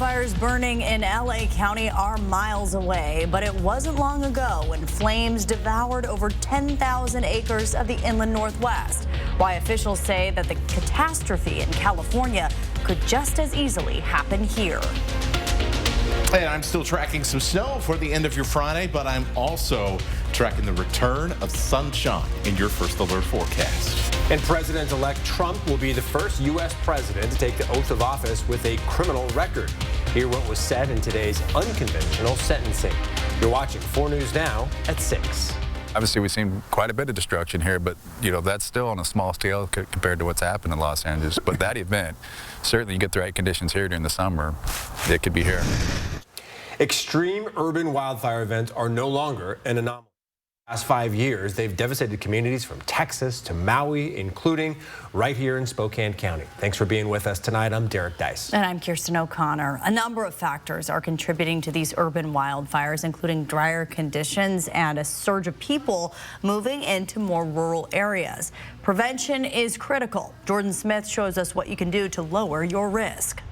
wildfires burning in LA County are miles away, but it wasn't long ago when flames devoured over 10,000 acres of the inland Northwest. Why officials say that the catastrophe in California could just as easily happen here. And I'm still tracking some snow for the end of your Friday, but I'm also tracking the return of sunshine in your first alert forecast. And President-elect Trump will be the first U.S. president to take the oath of office with a criminal record. Hear what was said in today's unconventional sentencing. You're watching 4 News Now at 6. Obviously, we've seen quite a bit of destruction here, but, that's still on a small scale compared to what's happened in Los Angeles. But that event, certainly you get the right conditions here during the summer, it could be here. Extreme urban wildfire events are no longer an anomaly. In the last 5 years, they've devastated communities from Texas to Maui, including right here in Spokane County. Thanks for being with us tonight. I'm Derek Dice. And I'm Kirsten O'Connor. A number of factors are contributing to these urban wildfires, including drier conditions and a surge of people moving into more rural areas. Prevention is critical. Jordan Smith shows us what you can do to lower your risk.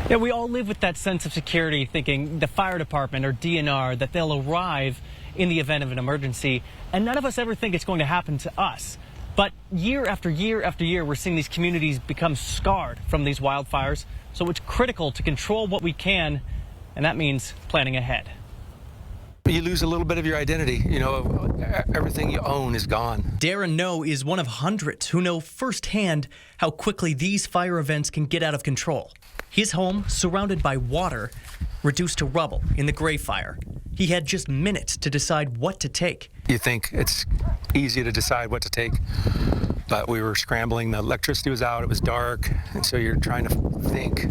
Yeah, we all live with that sense of security, thinking the fire department or DNR, that they'll arrive in the event of an emergency, and none of us ever think it's going to happen to us. But year after year after year, we're seeing these communities become scarred from these wildfires, so it's critical to control what we can, and that means planning ahead. You lose a little bit of your identity. Everything you own is gone. Darren No is one of hundreds who know firsthand how quickly these fire events can get out of control. His home, surrounded by water, reduced to rubble in the Gray Fire. He had just minutes to decide what to take. You think it's easy to decide what to take, but we were scrambling. The electricity was out. It was dark. And so you're trying to think,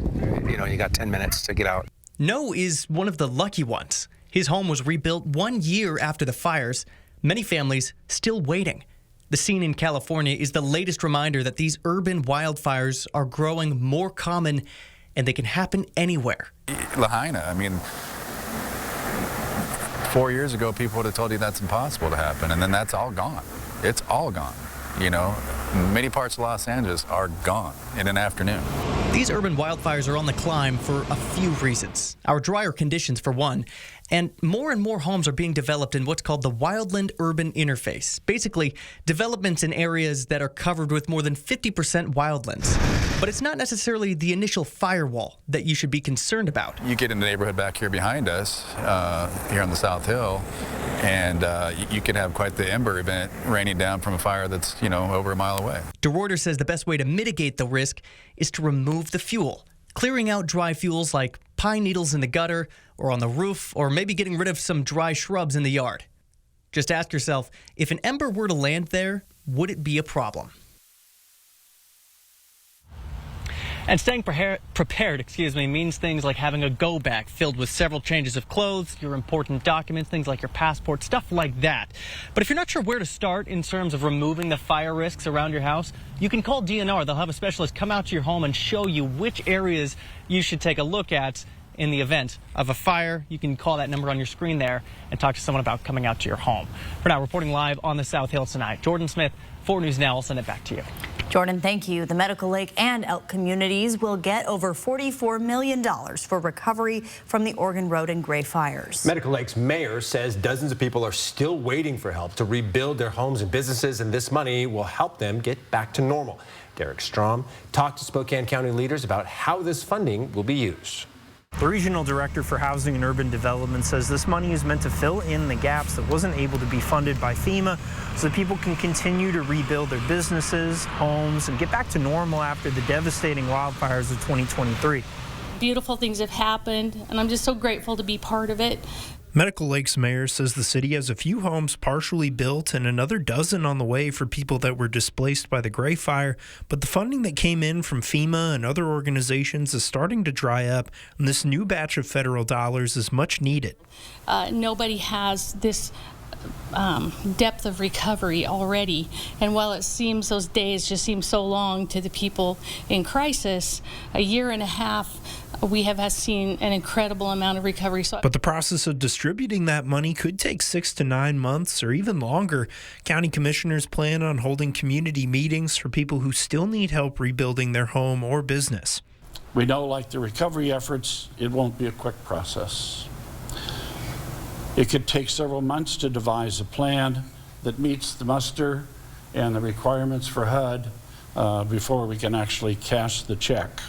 you got 10 minutes to get out. No is one of the lucky ones. His home was rebuilt 1 year after the fires. Many families still waiting. The scene in California is the latest reminder that these urban wildfires are growing more common, and they can happen anywhere. Lahaina, 4 years ago, people would have told you that's impossible to happen, and then that's all gone. It's all gone. Many parts of Los Angeles are gone in an afternoon. These urban wildfires are on the climb for a few reasons. Our drier conditions, for one, and more homes are being developed in what's called the wildland-urban interface. Basically, developments in areas that are covered with more than 50% wildlands. But it's not necessarily the initial firewall that you should be concerned about. You get in the neighborhood back here behind us, here on the South Hill, and you could have quite the ember event raining down from a fire that's, over a mile away. DeRuyter says the best way to mitigate the risk is to remove the fuel. Clearing out dry fuels like pine needles in the gutter or on the roof, or maybe getting rid of some dry shrubs in the yard. Just ask yourself, if an ember were to land there, would it be a problem? And staying prepared, means things like having a go bag filled with several changes of clothes, your important documents, things like your passport, stuff like that. But if you're not sure where to start in terms of removing the fire risks around your house, you can call DNR. They'll have a specialist come out to your home and show you which areas you should take a look at in the event of a fire. You can call that number on your screen there and talk to someone about coming out to your home. For now, reporting live on the South Hill tonight, Jordan Smith, 4 News Now. I'll send it back to you. Jordan, thank you. The Medical Lake and Elk communities will get over $44 million for recovery from the Oregon Road and Gray fires. Medical Lake's mayor says dozens of people are still waiting for help to rebuild their homes and businesses, and this money will help them get back to normal. Derek Strom talked to Spokane County leaders about how this funding will be used. The Regional Director for Housing and Urban Development says this money is meant to fill in the gaps that wasn't able to be funded by FEMA so that people can continue to rebuild their businesses, homes, and get back to normal after the devastating wildfires of 2023. Beautiful things have happened, and I'm just so grateful to be part of it. Medical Lake's mayor says the city has a few homes partially built and another dozen on the way for people that were displaced by the Gray Fire, but the funding that came in from FEMA and other organizations is starting to dry up, and this new batch of federal dollars is much needed. Nobody has this depth of recovery already, and while it seems those days just seem so long to the people in crisis, a year and a half we have seen an incredible amount of recovery. But the process of distributing that money could take 6 to 9 months or even longer. County commissioners plan on holding community meetings for people who still need help rebuilding their home or business. We know, like the recovery efforts, it won't be a quick process. It could take several months to devise a plan that meets the muster and the requirements for HUD before we can actually cash the check.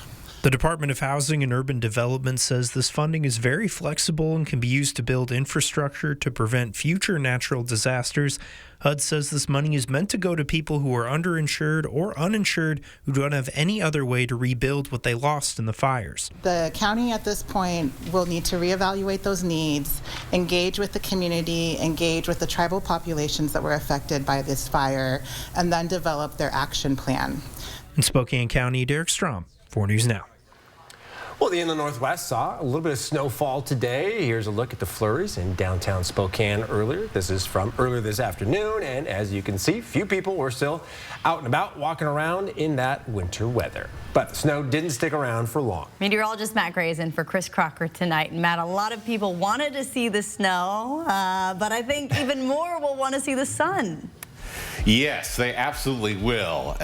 The Department of Housing and Urban Development says this funding is very flexible and can be used to build infrastructure to prevent future natural disasters. HUD says this money is meant to go to people who are underinsured or uninsured who don't have any other way to rebuild what they lost in the fires. The county at this point will need to reevaluate those needs, engage with the community, engage with the tribal populations that were affected by this fire, and then develop their action plan. In Spokane County, Derek Strom, 4 News Now. Well, the Inland Northwest saw a little bit of snowfall today. Here's a look at the flurries in downtown Spokane earlier. This is from earlier this afternoon, and as you can see, few people were still out and about walking around in that winter weather. But the snow didn't stick around for long. Meteorologist Matt Gray's in for Chris Crocker tonight. And Matt, a lot of people wanted to see the snow, but I think even more will want to see the sun. Yes, they absolutely will.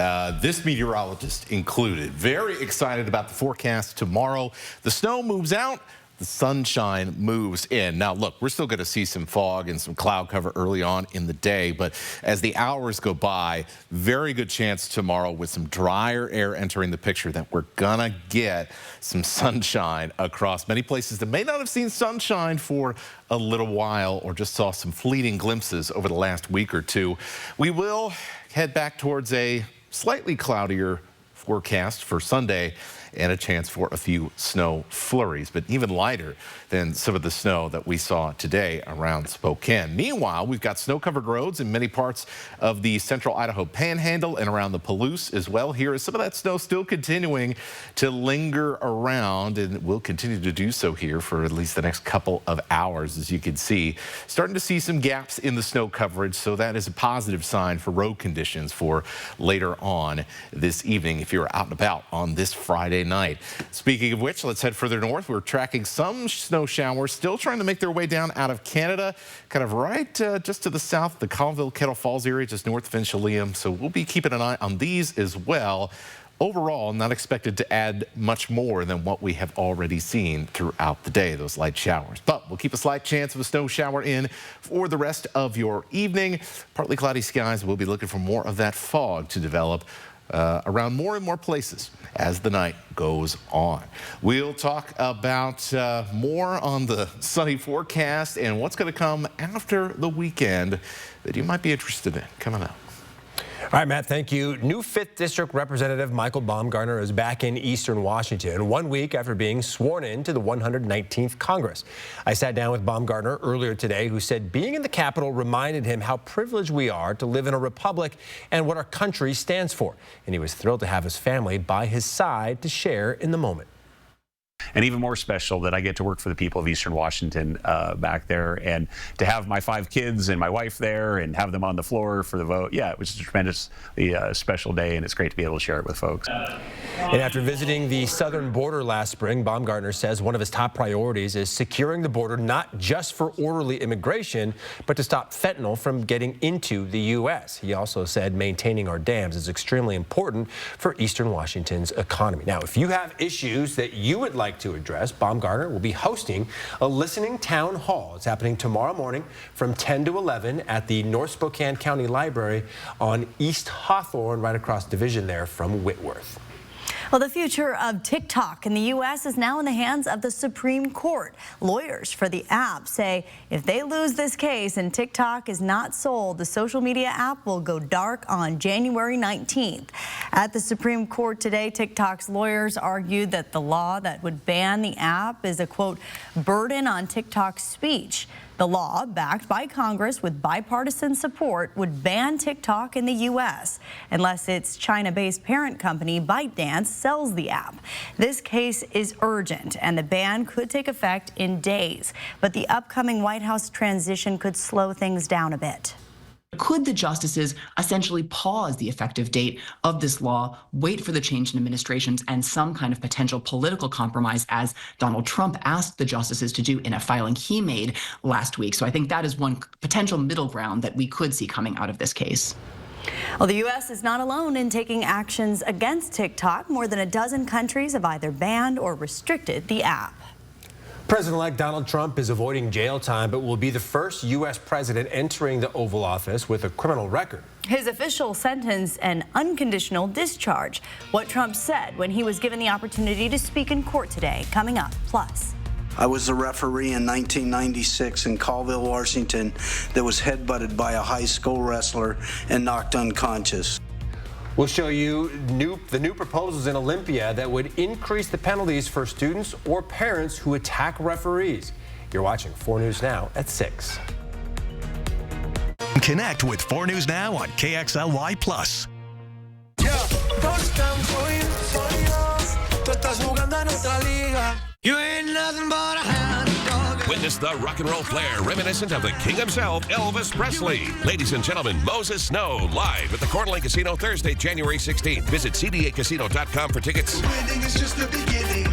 This meteorologist included. Very excited about the forecast tomorrow. The snow moves out. The sunshine moves in. Now, look, we're still going to see some fog and some cloud cover early on in the day, but as the hours go by, very good chance tomorrow with some drier air entering the picture that we're going to get some sunshine across many places that may not have seen sunshine for a little while or just saw some fleeting glimpses over the last week or two. We will head back towards a slightly cloudier forecast for Sunday and a chance for a few snow flurries, but even lighter than some of the snow that we saw today around Spokane. Meanwhile, we've got snow-covered roads in many parts of the central Idaho Panhandle and around the Palouse as well. Here is some of that snow still continuing to linger around, and will continue to do so here for at least the next couple of hours, as you can see. Starting to see some gaps in the snow coverage, so that is a positive sign for road conditions for later on this evening if you're out and about on this Friday night. Speaking of which, let's head further north. We're tracking some snow showers still trying to make their way down out of Canada, kind of right just to the south, the Colville, Kettle Falls area, just north of Inchelium. So we'll be keeping an eye on these as well. Overall, not expected to add much more than what we have already seen throughout the day, those light showers. But we'll keep a slight chance of a snow shower in for the rest of your evening. Partly cloudy skies. We'll be looking for more of that fog to develop around more and more places as the night goes on. We'll talk about more on the sunny forecast and what's going to come after the weekend that you might be interested in coming up. All right, Matt, thank you. New 5th District Representative Michael Baumgartner is back in Eastern Washington 1 week after being sworn in to the 119th Congress. I sat down with Baumgartner earlier today, who said being in the Capitol reminded him how privileged we are to live in a republic and what our country stands for. And he was thrilled to have his family by his side to share in the moment. And even more special that I get to work for the people of Eastern Washington back there, and to have my 5 kids and my wife there and have them on the floor for the vote. Yeah, it was a tremendously special day, and it's great to be able to share it with folks. And after visiting the southern border last spring, Baumgartner says one of his top priorities is securing the border not just for orderly immigration, but to stop fentanyl from getting into the U.S. He also said maintaining our dams is extremely important for Eastern Washington's economy. Now, if you have issues that you would like to address, Baumgartner will be hosting a listening town hall. It's happening tomorrow morning from 10 to 11 at the North Spokane County Library on East Hawthorne, right across Division there from Whitworth. Well, the future of TikTok in the U.S. is now in the hands of the Supreme Court. Lawyers for the app say if they lose this case and TikTok is not sold, the social media app will go dark on January 19th. At the Supreme Court today, TikTok's lawyers argued that the law that would ban the app is a, quote, burden on TikTok's speech. The law, backed by Congress with bipartisan support, would ban TikTok in the U.S. unless its China-based parent company, ByteDance, sells the app. This case is urgent, and the ban could take effect in days. But the upcoming White House transition could slow things down a bit. Could the justices essentially pause the effective date of this law, wait for the change in administrations and some kind of potential political compromise, as Donald Trump asked the justices to do in a filing he made last week? So I think that is one potential middle ground that we could see coming out of this case. Well, the U.S. is not alone in taking actions against TikTok. More than a dozen countries have either banned or restricted the app. President-elect Donald Trump is avoiding jail time, but will be the first U.S. president entering the Oval Office with a criminal record. His official sentence, an unconditional discharge. What Trump said when he was given the opportunity to speak in court today. Coming up. Plus. I was the referee in 1996 in Colville, Washington, that was headbutted by a high school wrestler and knocked unconscious. We'll show you the new proposals in Olympia that would increase the penalties for students or parents who attack referees. You're watching 4 News Now at 6. Connect with 4 News Now on KXLY+. You ain't nothing but a hound dog. Witness the rock and roll flair reminiscent of the king himself, Elvis Presley. Ladies and gentlemen, Moses Snow live at the Coeur d'Alene Casino Thursday, January 16th. Visit cdacasino.com for tickets. Winning is just the beginning.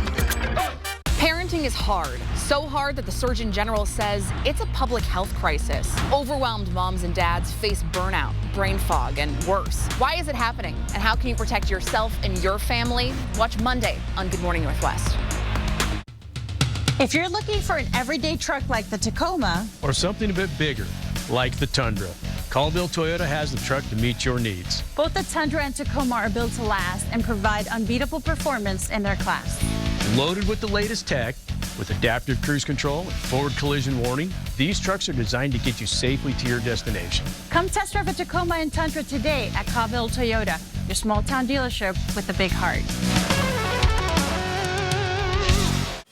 Parenting is hard. So hard that the Surgeon General says it's a public health crisis. Overwhelmed moms and dads face burnout, brain fog, and worse. Why is it happening? And how can you protect yourself and your family? Watch Monday on Good Morning Northwest. If you're looking for an everyday truck like the Tacoma, or something a bit bigger, like the Tundra, Colville Toyota has the truck to meet your needs. both the Tundra and Tacoma are built to last and provide unbeatable performance in their class. Loaded with the latest tech, with adaptive cruise control and forward collision warning, these trucks are designed to get you safely to your destination. Come test drive a Tacoma and Tundra today at Colville Toyota, your small town dealership with a big heart.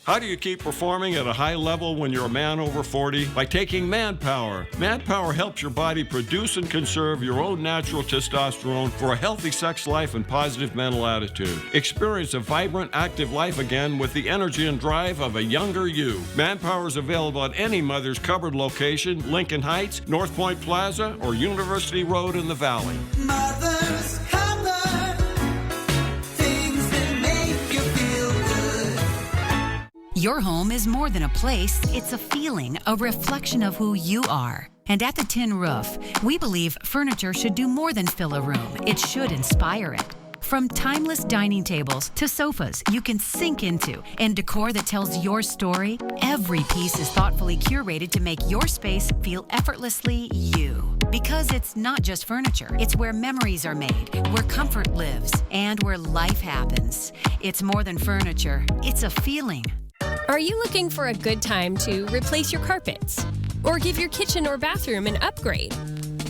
How do you keep performing at a high level when you're a man over 40? By taking Manpower. Manpower helps your body produce and conserve your own natural testosterone for a healthy sex life and positive mental attitude. Experience a vibrant, active life again with the energy and drive of a younger you. Manpower is available at any Mother's Cupboard location, Lincoln Heights, North Point Plaza, or University Road in the Valley. Mother's Cupboard, things that make you feel good. Your home is more than a place, it's a feeling, a reflection of who you are. And at the Tin Roof, we believe furniture should do more than fill a room. It should inspire it. From timeless dining tables to sofas you can sink into and decor that tells your story, every piece is thoughtfully curated to make your space feel effortlessly you. Because it's not just furniture, it's where memories are made, where comfort lives, and where life happens. It's more than furniture, it's a feeling. Are you looking for a good time to replace your carpets or give your kitchen or bathroom an upgrade?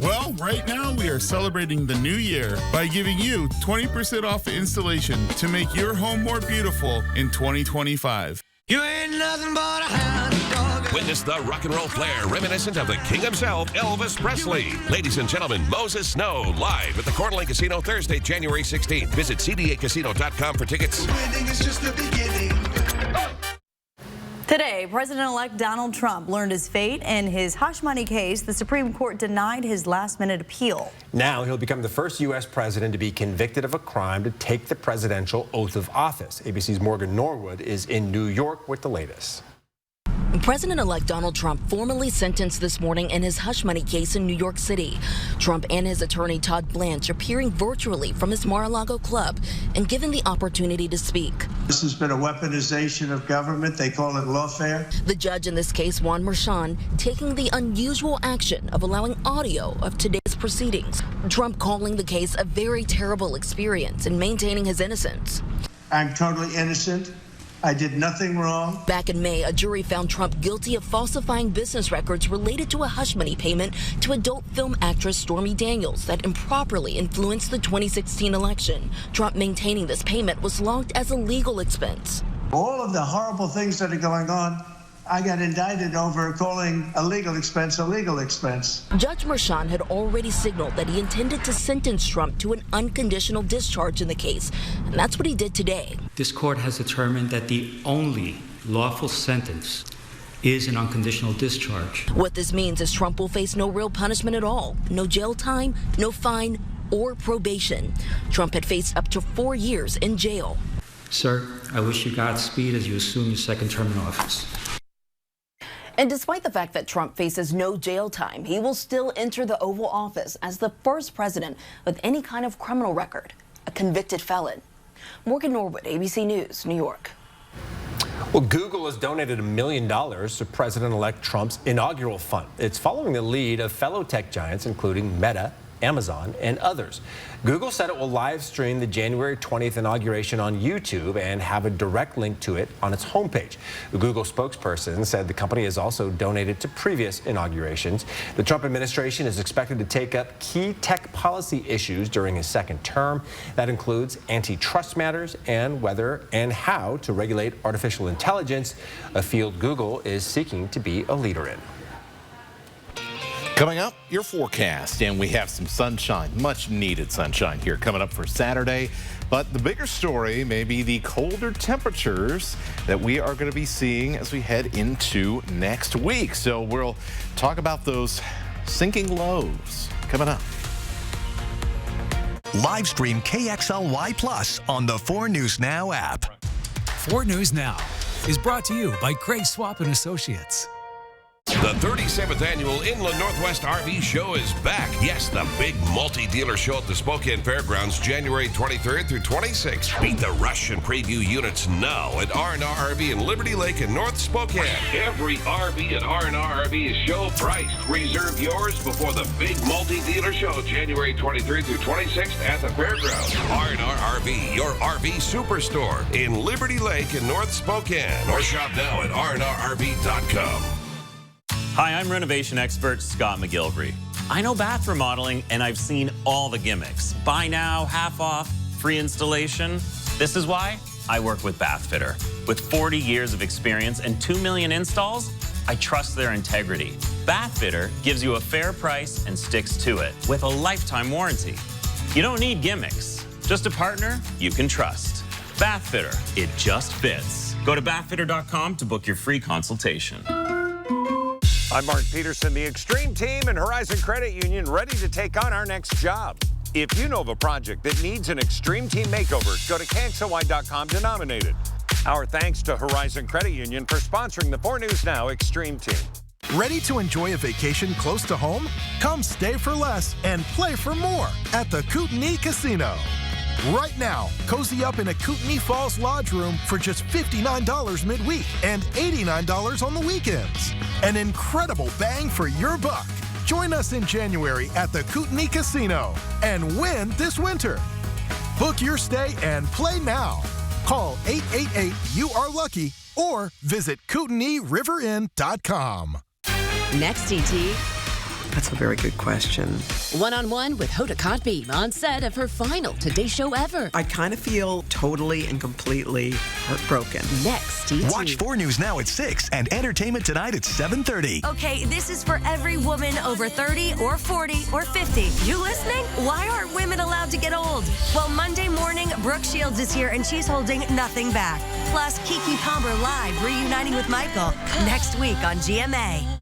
Well, right now we are celebrating the new year by giving you 20% off the installation to make your home more beautiful in 2025. You ain't nothing but a hound dog. Witness the rock and roll flair reminiscent of the king himself, Elvis Presley. Ladies and gentlemen, Moses Snow live at the Coeur d'Alene Casino Thursday, January 16th. Visit cdacasino.com for tickets. Winning is just the beginning. Today, President-elect Donald Trump learned his fate in his hush money case. The Supreme Court denied his last-minute appeal. Now he'll become the first U.S. president to be convicted of a crime to take the presidential oath of office. ABC's Morgan Norwood is in New York with the latest. President-elect Donald Trump formally sentenced this morning in his hush money case in New York City. Trump and his attorney Todd Blanche appearing virtually from his Mar-a-Lago club and given the opportunity to speak. This has been a weaponization of government. They call it lawfare. The judge in this case, Juan Merchan, taking the unusual action of allowing audio of today's proceedings. Trump calling the case a very terrible experience and maintaining his innocence. I'm totally innocent. I did nothing wrong. Back in May, a jury found Trump guilty of falsifying business records related to a hush money payment to adult film actress Stormy Daniels that improperly influenced the 2016 election. Trump maintaining this payment was logged as a legal expense. All of the horrible things that are going on, I got indicted over calling a legal expense a legal expense. Judge Merchan had already signaled that he intended to sentence Trump to an unconditional discharge in the case, and that's what he did today. This court has determined that the only lawful sentence is an unconditional discharge. What this means is Trump will face no real punishment at all, no jail time, no fine, or probation. Trump had faced up to 4 years in jail. Sir, I wish you Godspeed as you assume your second term in office. And despite the fact that Trump faces no jail time, he will still enter the Oval Office as the first president with any kind of criminal record, a convicted felon. Morgan Norwood, ABC News, New York. Well, Google has donated $1 million to President-elect Trump's inaugural fund. It's following the lead of fellow tech giants, including Meta, Amazon, and others. Google said it will live stream the January 20th inauguration on YouTube and have a direct link to it on its homepage. The Google spokesperson said the company has also donated to previous inaugurations. The Trump administration is expected to take up key tech policy issues during his second term. That includes antitrust matters and whether and how to regulate artificial intelligence, a field Google is seeking to be a leader in. Coming up, your forecast, and we have some sunshine, much needed sunshine here coming up for Saturday. But the bigger story may be the colder temperatures that we are going to be seeing as we head into next week. So we'll talk about those sinking lows coming up. Live stream KXLY Plus on the 4 News Now app. 4 News Now is brought to you by Craig Swap & Associates. The 37th annual Inland Northwest RV Show is back. Yes, the big multi-dealer show at the Spokane Fairgrounds, January 23rd through 26th. Beat the rush and preview units now at R&R RV in Liberty Lake in North Spokane. Every RV at R&R RV is show priced. Reserve yours before the big multi-dealer show, January 23rd through 26th at the Fairgrounds. R&R RV, your RV superstore in Liberty Lake in North Spokane. Or shop now at rnrrv.com. Hi, I'm renovation expert Scott McGilvery. I know bath remodeling, and I've seen all the gimmicks. Buy now, half off, free installation. This is why I work with Bathfitter. With 40 years of experience and 2 million installs, I trust their integrity. Bathfitter gives you a fair price and sticks to it with a lifetime warranty. You don't need gimmicks, just a partner you can trust. Bathfitter, it just fits. Go to bathfitter.com to book your free consultation. I'm Mark Peterson, the Extreme Team and Horizon Credit Union, ready to take on our next job. If you know of a project that needs an Extreme Team makeover, go to KXLY.com to nominate it. Our thanks to Horizon Credit Union for sponsoring the 4 News Now Extreme Team. Ready to enjoy a vacation close to home? Come stay for less and play for more at the Kootenai Casino. Right now, cozy up in a Kootenai Falls Lodge room for just $59 midweek and $89 on the weekends. An incredible bang for your buck. Join us in January at the Kootenai Casino and win this winter. Book your stay and play now. Call 888-YOU-ARE-LUCKY or visit KootenaiRiverInn.com. Next, ET. That's a very good question. One-on-one with Hoda Kotb on set of her final Today Show ever. I kind of feel totally and completely heartbroken. Next, ET. Watch 4 News Now at 6 and Entertainment Tonight at 7:30. Okay, this is for every woman over 30 or 40 or 50. You listening? Why aren't women allowed to get old? Well, Monday morning, Brooke Shields is here and she's holding nothing back. Plus, Keke Palmer live reuniting with Michael next week on GMA.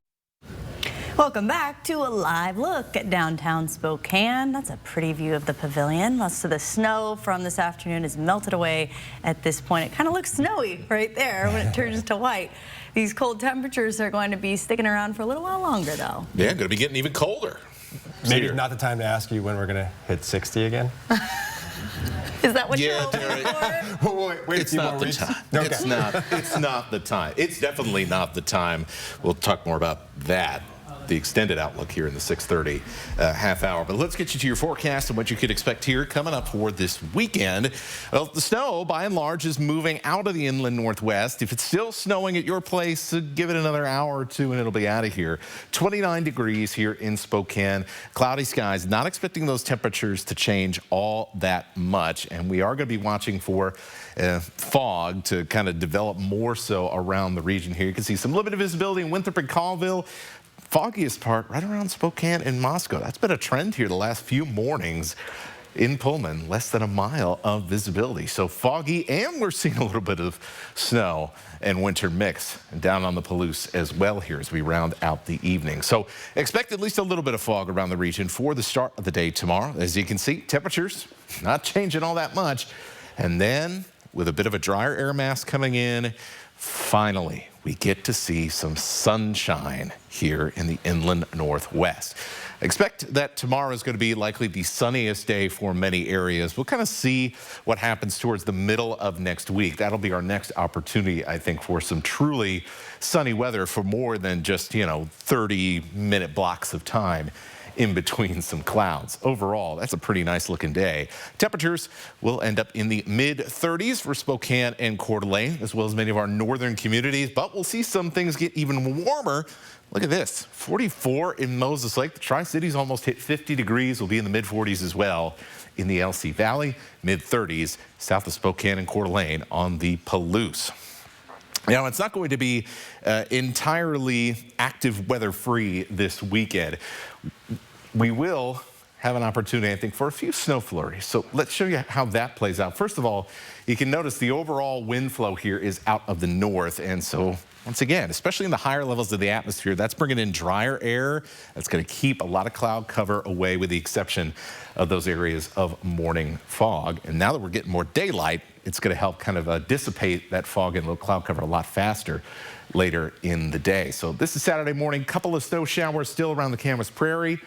Welcome back to a live look at downtown Spokane. That's a pretty view of the pavilion. Most of the snow from this afternoon is melted away at this point. It kind of looks snowy right there when it turns to white. These cold temperatures are going to be sticking around for a little while longer, though. Yeah, going to be getting even colder. Maybe not the time to ask you when we're going to hit 60 again. Is that what you're hoping for? Wait it's not the time. Okay. It's not the time. It's definitely not the time. We'll talk more about that, the extended outlook here in the 6:30 half hour. But let's get you to your forecast and what you could expect here coming up for this weekend. Well, the snow, by and large, is moving out of the inland northwest. If it's still snowing at your place, give it another hour or two and it'll be out of here. 29 degrees here in Spokane. Cloudy skies. Not expecting those temperatures to change all that much. And we are going to be watching for fog to kind of develop more so around the region here. You can see some limited visibility in Winthrop and Colville. Foggiest part right around Spokane and Moscow. That's been a trend here the last few mornings in Pullman, less than a mile of visibility. So foggy, and we're seeing a little bit of snow and winter mix down on the Palouse as well here as we round out the evening. So expect at least a little bit of fog around the region for the start of the day tomorrow. As you can see, temperatures not changing all that much. And then with a bit of a drier air mass coming in, finally, we get to see some sunshine here in the inland Northwest. Expect that tomorrow is going to be likely the sunniest day for many areas. We'll kind of see what happens towards the middle of next week. That'll be our next opportunity, I think, for some truly sunny weather for more than just, 30-minute blocks of time in between some clouds. Overall, that's a pretty nice looking day. Temperatures will end up in the mid-30s for Spokane and Coeur d'Alene, as well as many of our northern communities, but we'll see some things get even warmer. Look at this, 44 in Moses Lake. The Tri-Cities almost hit 50 degrees. We'll be in the mid-40s as well in the LC Valley, mid-30s south of Spokane and Coeur d'Alene on the Palouse. Now, it's not going to be entirely active weather-free this weekend. We will have an opportunity, I think, for a few snow flurries. So let's show you how that plays out. First of all, you can notice the overall wind flow here is out of the north. And so once again, especially in the higher levels of the atmosphere, that's bringing in drier air. That's going to keep a lot of cloud cover away, with the exception of those areas of morning fog. And now that we're getting more daylight, it's going to help kind of dissipate that fog and low cloud cover a lot faster later in the day. So this is Saturday morning, couple of snow showers still around the Camas Prairie,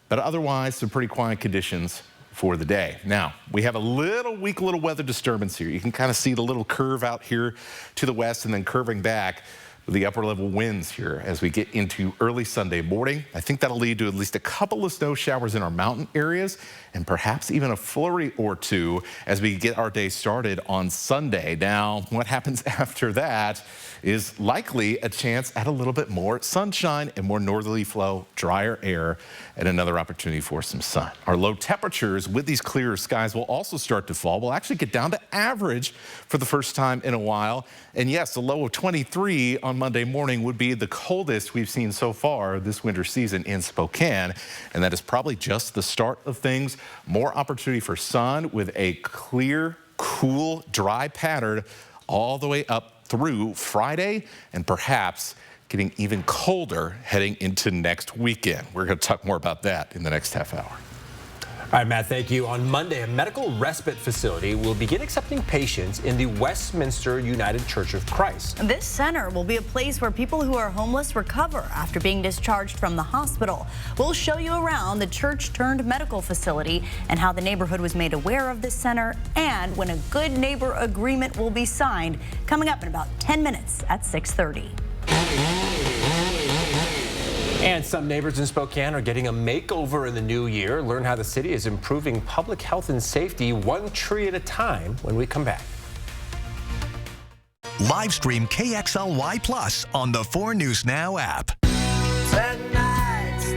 but otherwise some pretty quiet conditions for the day. Now, we have a weak little weather disturbance here. You can kind of see the little curve out here to the west and then curving back with the upper level winds here as we get into early Sunday morning. I think that'll lead to at least a couple of snow showers in our mountain areas and perhaps even a flurry or two as we get our day started on Sunday. Now, what happens after that is likely a chance at a little bit more sunshine and more northerly flow, drier air, and another opportunity for some sun. Our low temperatures with these clearer skies will also start to fall. We'll actually get down to average for the first time in a while. And yes, a low of 23 on Monday morning would be the coldest we've seen so far this winter season in Spokane. And that is probably just the start of things. More opportunity for sun with a clear, cool, dry pattern all the way up through Friday, and perhaps getting even colder heading into next weekend. We're going to talk more about that in the next half hour. All right, Matt, thank you. On Monday, a medical respite facility will begin accepting patients in the Westminster United Church of Christ. This center will be a place where people who are homeless recover after being discharged from the hospital. We'll show you around the church-turned-medical facility and how the neighborhood was made aware of this center and when a good neighbor agreement will be signed, coming up in about 10 minutes at 6:30. And some neighbors in Spokane are getting a makeover in the new year. Learn how the city is improving public health and safety one tree at a time when we come back. Live stream KXLY Plus on the 4 News Now app.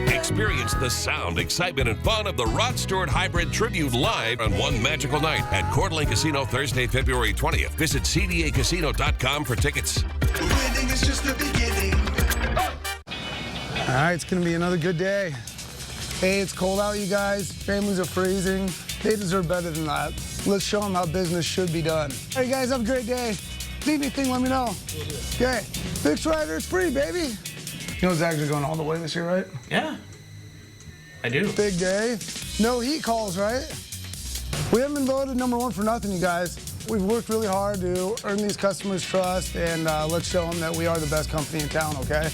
Experience the sound, excitement, and fun of the Rod Stewart Hybrid Tribute live on one magical night at Coeur d'Alene Casino Thursday, February 20th. Visit cdacasino.com for tickets. Winning is just the beginning. All right, it's gonna be another good day. Hey, it's cold out, you guys. Families are freezing. They deserve better than that. Let's show them how business should be done. Hey, guys, have a great day. Need anything, let me know. Okay, Fixed Rider, it's free, baby. You know, Zach's going all the way this year, right? Yeah, I do. Big day. No heat calls, right? We haven't been voted #1 for nothing, you guys. We've worked really hard to earn these customers' trust, and let's show them that we are the best company in town, okay?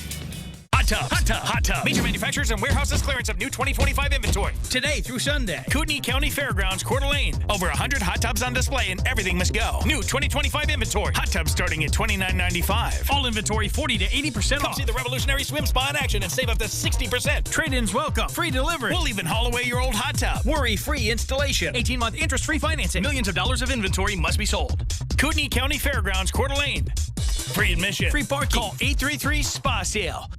Hot tub. Major manufacturers and warehouses clearance of new 2025 inventory. Today through Sunday. Kootenai County Fairgrounds, Coeur d'Alene. Over 100 hot tubs on display and everything must go. New 2025 inventory. Hot tubs starting at $29.95. All inventory 40 to 80% off. Come see the revolutionary swim spa in action and save up to 60%. Trade-ins welcome. Free delivery. We'll even haul away your old hot tub. Worry-free installation. 18-month interest-free financing. Millions of dollars of inventory must be sold. Kootenai County Fairgrounds, Coeur d'Alene. Free admission. Free parking. Call 833-SPA-SALE.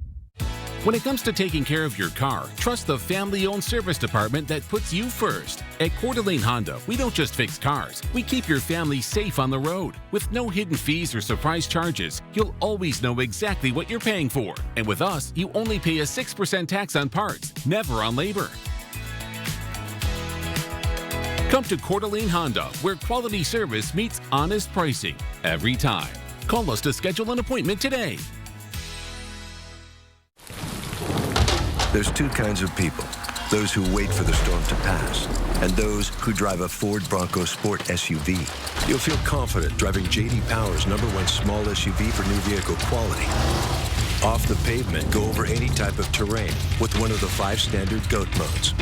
When it comes to taking care of your car, trust the family-owned service department that puts you first. At Coeur d'Alene Honda, we don't just fix cars, we keep your family safe on the road. With no hidden fees or surprise charges, you'll always know exactly what you're paying for. And with us, you only pay a 6% tax on parts, never on labor. Come to Coeur d'Alene Honda, where quality service meets honest pricing every time. Call us to schedule an appointment today. There's two kinds of people. those who wait for the storm to pass, and those who drive a Ford Bronco Sport SUV. You'll feel confident driving J.D. Power's #1 small SUV for new vehicle quality. Off the pavement, go over any type of terrain with one of the 5 standard GOAT modes.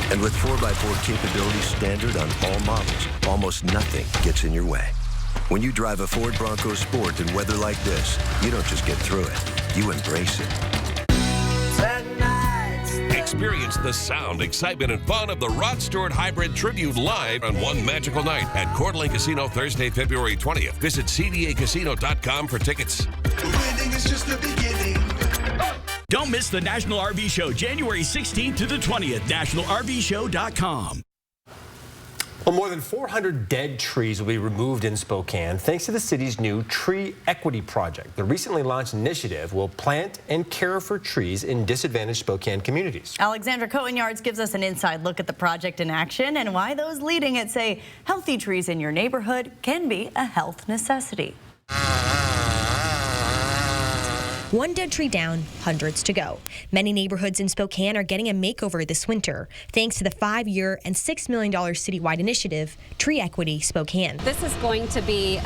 And with 4x4 capability standard on all models, almost nothing gets in your way. When you drive a Ford Bronco Sport in weather like this, you don't just get through it, you embrace it. Experience the sound, excitement, and fun of the Rod Stewart Hybrid Tribute live on one magical night at Coeur d'Alene Casino Thursday, February 20th. Visit cdacasino.com for tickets. Winning is just the beginning. Don't miss the National RV Show, January 16th to the 20th, nationalrvshow.com. Well, more than 400 dead trees will be removed in Spokane thanks to the city's new Tree Equity Project. The recently launched initiative will plant and care for trees in disadvantaged Spokane communities. Alexandra Cohen-Yards gives us an inside look at the project in action and why those leading it say healthy trees in your neighborhood can be a health necessity. One dead tree down, hundreds to go. Many neighborhoods in Spokane are getting a makeover this winter, thanks to the 5-year and $6 million citywide initiative, Tree Equity Spokane. This is going to be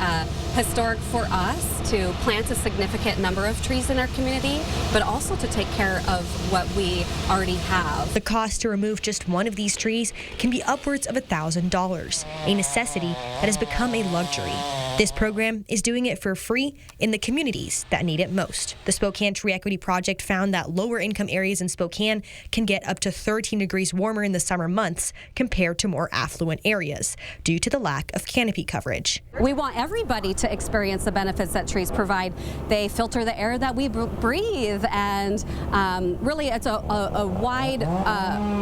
historic for us to plant a significant number of trees in our community, but also to take care of what we already have. The cost to remove just one of these trees can be upwards of $1,000, a necessity that has become a luxury. This program is doing it for free in the communities that need it most. The Spokane Tree Equity Project found that lower income areas in Spokane can get up to 13 degrees warmer in the summer months compared to more affluent areas due to the lack of canopy coverage. We want everybody to experience the benefits that trees provide. They filter the air that we breathe, and really it's a wide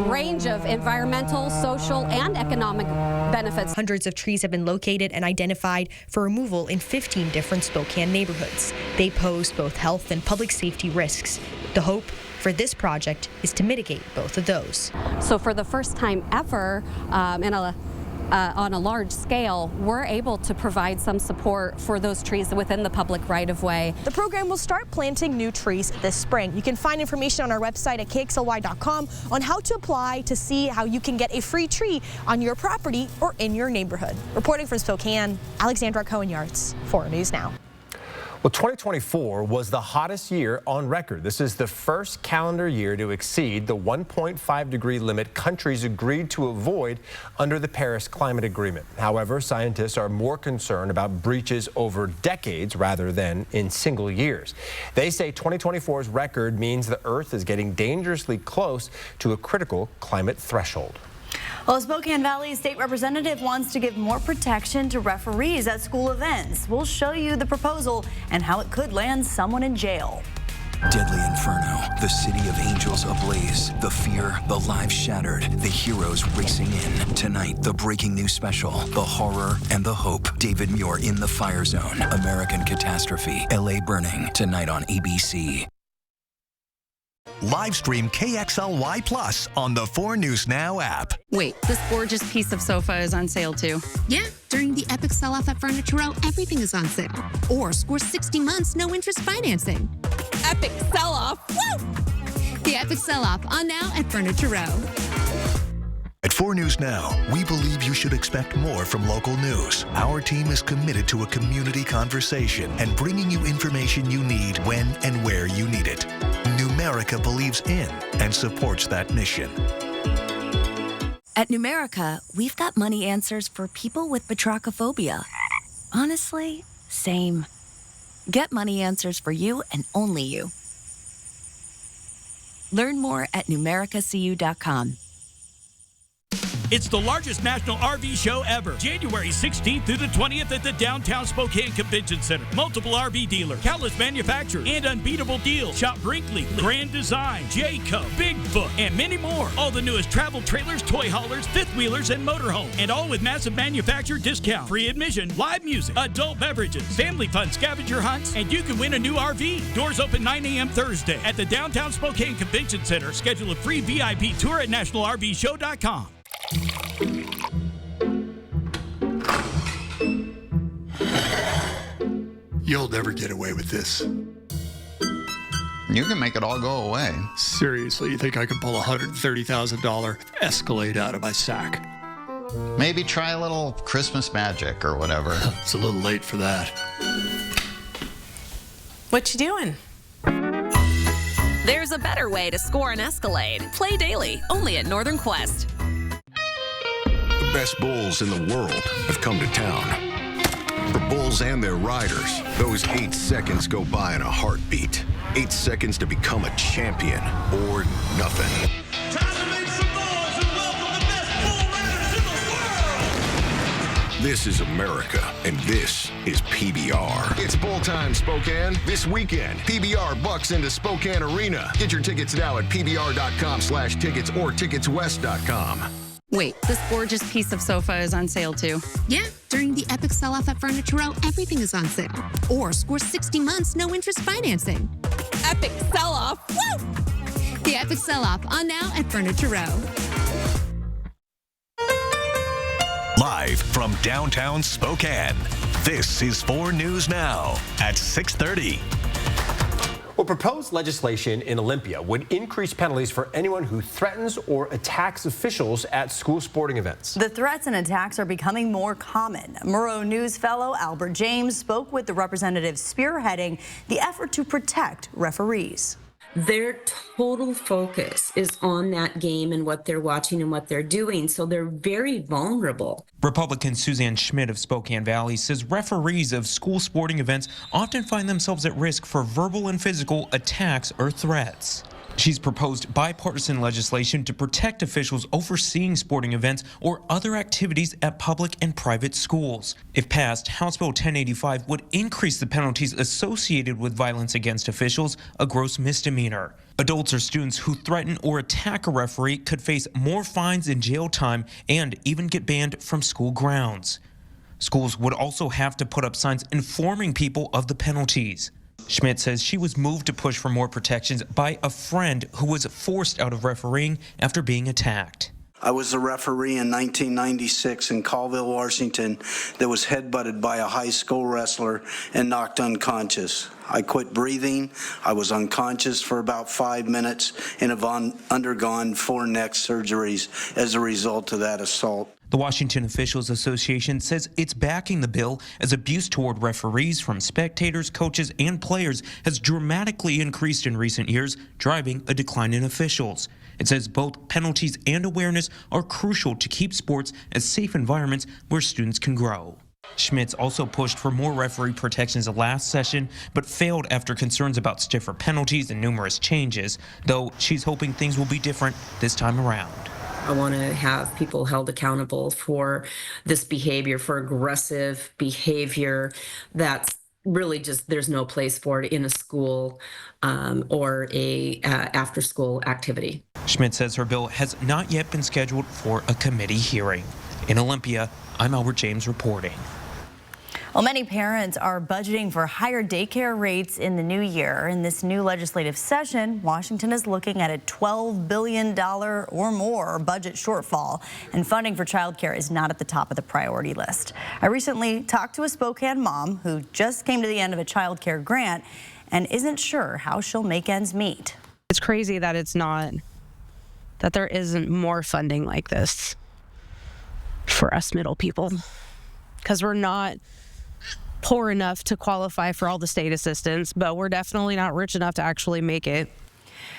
range of environmental, social, and economic benefits. Hundreds of trees have been located and identified for removal in 15 different Spokane neighborhoods. They pose both health and public safety risks. The hope for this project is to mitigate both of those. So for the first time ever on a large scale, we're able to provide some support for those trees within the public right-of-way. The program will start planting new trees this spring. You can find information on our website at kxly.com on how to apply to see how you can get a free tree on your property or in your neighborhood. Reporting from Spokane, Alexandra Cohen-Yards, 4 News Now. Well, 2024 was the hottest year on record. This is the first calendar year to exceed the 1.5 degree limit countries agreed to avoid under the Paris Climate Agreement. However, scientists are more concerned about breaches over decades rather than in single years. They say 2024's record means the Earth is getting dangerously close to a critical climate threshold. Well, Spokane Valley State Representative wants to give more protection to referees at school events. We'll show you the proposal and how it could land someone in jail. Deadly Inferno, the city of angels ablaze, the fear, the lives shattered, the heroes racing in. Tonight, the breaking news special, the horror and the hope. David Muir in the Fire Zone, American Catastrophe, LA Burning, tonight on ABC. Live stream KXLY Plus on the 4 News Now app. Wait, this gorgeous piece of sofa is on sale too? Yeah, during the epic sell-off at Furniture Row, everything is on sale. Or score 60 months, no interest financing. Epic sell-off, woo! The epic sell-off on now at Furniture Row. At 4 News Now, we believe you should expect more from local news. Our team is committed to a community conversation and bringing you information you need when and where you need it. Numerica believes in and supports that mission. At Numerica, we've got money answers for people with batrachophobia. Honestly, same. Get money answers for you and only you. Learn more at numericacu.com. It's the largest national RV show ever. January 16th through the 20th at the downtown Spokane Convention Center. Multiple RV dealer, countless manufacturers, and unbeatable deals. Shop Brinkley, Grand Design, Jayco, Bigfoot, and many more. All the newest travel trailers, toy haulers, fifth wheelers, and motorhomes. And all with massive manufacturer discount. Free admission, live music, adult beverages, family fun scavenger hunts, and you can win a new RV. Doors open 9 a.m. Thursday at the downtown Spokane Convention Center. Schedule a free VIP tour at nationalrvshow.com. You'll never get away with this. you can make it all go away. Seriously, you think I could pull a $130,000 Escalade out of my sack? Maybe try a little Christmas magic or whatever. It's a little late for that. What you doing? There's a better way to score an Escalade. Play daily, only at Northern Quest. The best bulls in the world have come to town. For bulls and their riders, those 8 seconds go by in a heartbeat. 8 seconds to become a champion or nothing. This is America, and this is PBR. It's bull time, Spokane. This weekend, PBR bucks into Spokane Arena. Get your tickets now at pbr.com/tickets or ticketswest.com. Wait, this gorgeous piece of sofa is on sale too. Yeah, during the epic sell-off at Furniture Row, everything is on sale. Or score 60 months, no interest financing. Epic sell-off, woo! The epic sell-off on now at Furniture Row. Live from downtown Spokane, this is 4 News Now at 6:30. Well, proposed legislation in Olympia would increase penalties for anyone who threatens or attacks officials at school sporting events. The threats and attacks are becoming more common. Murrow News fellow Albert James spoke with the representative spearheading the effort to protect referees. Their total focus is on that game and what they're watching and what they're doing, so they're very vulnerable. Republican Suzanne Schmidt of Spokane Valley says referees of school sporting events often find themselves at risk for verbal and physical attacks or threats. She's proposed bipartisan legislation to protect officials overseeing sporting events or other activities at public and private schools. If passed, House Bill 1085 would increase the penalties associated with violence against officials, a gross misdemeanor. Adults or students who threaten or attack a referee could face more fines and jail time and even get banned from school grounds. Schools would also have to put up signs informing people of the penalties. Schmidt says she was moved to push for more protections by a friend who was forced out of refereeing after being attacked. I was a referee in 1996 in Colville, Washington, that was headbutted by a high school wrestler and knocked unconscious. I quit breathing. I was unconscious for about 5 minutes and have undergone 4 neck surgeries as a result of that assault. The Washington Officials Association says it's backing the bill as abuse toward referees from spectators, coaches, and players has dramatically increased in recent years, driving a decline in officials. It says both penalties and awareness are crucial to keep sports as safe environments where students can grow. Schmitz also pushed for more referee protections last session, but failed after concerns about stiffer penalties and numerous changes, though she's hoping things will be different this time around. I want to have people held accountable for this behavior, for aggressive behavior that's really just, there's no place for it in a school or a after-school activity. Schmidt says her bill has not yet been scheduled for a committee hearing. In Olympia, I'm Albert James reporting. Well, many parents are budgeting for higher daycare rates in the new year. In this new legislative session, Washington is looking at a $12 billion or more budget shortfall, and funding for childcare is not at the top of the priority list. I recently talked to a Spokane mom who just came to the end of a childcare grant and isn't sure how she'll make ends meet. It's crazy that that there isn't more funding like this for us middle people, because we're not poor enough to qualify for all the state assistance, but we're definitely not rich enough to actually make it.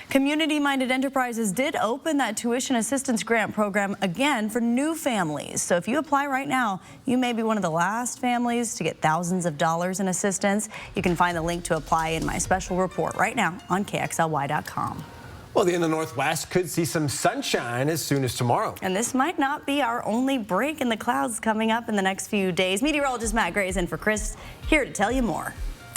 Community-minded enterprises did open that tuition assistance grant program again for new families. So if you apply right now, you may be one of the last families to get thousands of dollars in assistance. You can find the link to apply in my special report right now on KXLY.com. Well, the inland Northwest could see some sunshine as soon as tomorrow. And this might not be our only break in the clouds coming up in the next few days. Meteorologist Matt Gray is in for Chris, here to tell you more.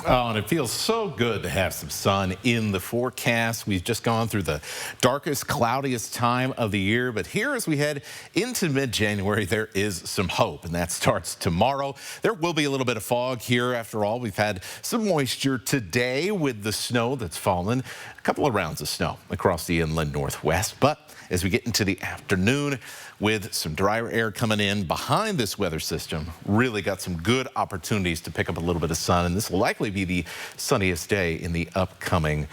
Oh, and it feels so good to have some sun in the forecast. We've just gone through the darkest, cloudiest time of the year, but here as we head into mid-January, there is some hope, and that starts tomorrow. There will be a little bit of fog here. After all, we've had some moisture today with the snow that's fallen. A couple of rounds of snow across the inland Northwest, but as we get into the afternoon, with some drier air coming in behind this weather system, really got some good opportunities to pick up a little bit of sun, and this will likely be the sunniest day in the upcoming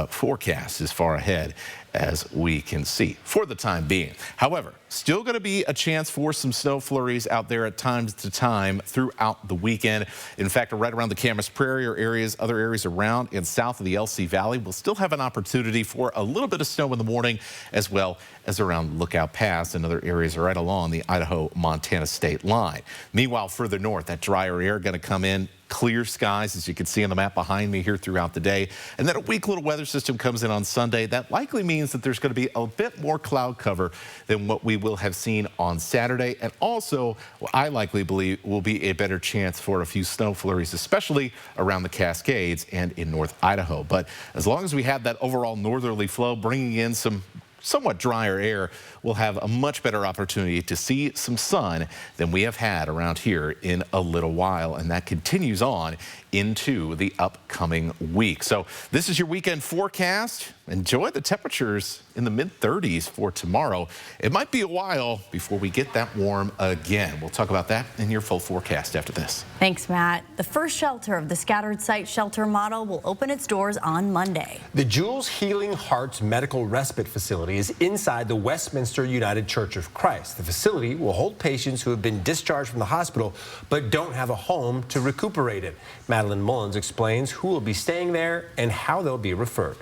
forecast as far ahead as we can see for the time being. However, still going to be a chance for some snow flurries out there at times to time throughout the weekend. In fact, right around the Camas Prairie or other areas around and south of the LC Valley, we'll still have an opportunity for a little bit of snow in the morning, as well as around Lookout Pass and other areas right along the Idaho-Montana state line. Meanwhile, further north, that drier air going to come in. Clear skies, as you can see on the map behind me here throughout the day. And then a weak little weather system comes in on Sunday. That likely means that there's going to be a bit more cloud cover than what we will have seen on Saturday. And also, what I likely believe will be a better chance for a few snow flurries, especially around the Cascades and in North Idaho. But as long as we have that overall northerly flow bringing in some somewhat drier air, we'll have a much better opportunity to see some sun than we have had around here in a little while, and that continues on into the upcoming week. So this is your weekend forecast. Enjoy the temperatures in the mid-30s for tomorrow. It might be a while before we get that warm again. We'll talk about that in your full forecast after this. Thanks, Matt. The first shelter of the scattered site shelter model will open its doors on Monday. The Jules Healing Hearts Medical Respite Facility is inside the Westminster United Church of Christ. The facility will hold patients who have been discharged from the hospital but don't have a home to recuperate in. Madeline Mullins explains who will be staying there and how they'll be referred.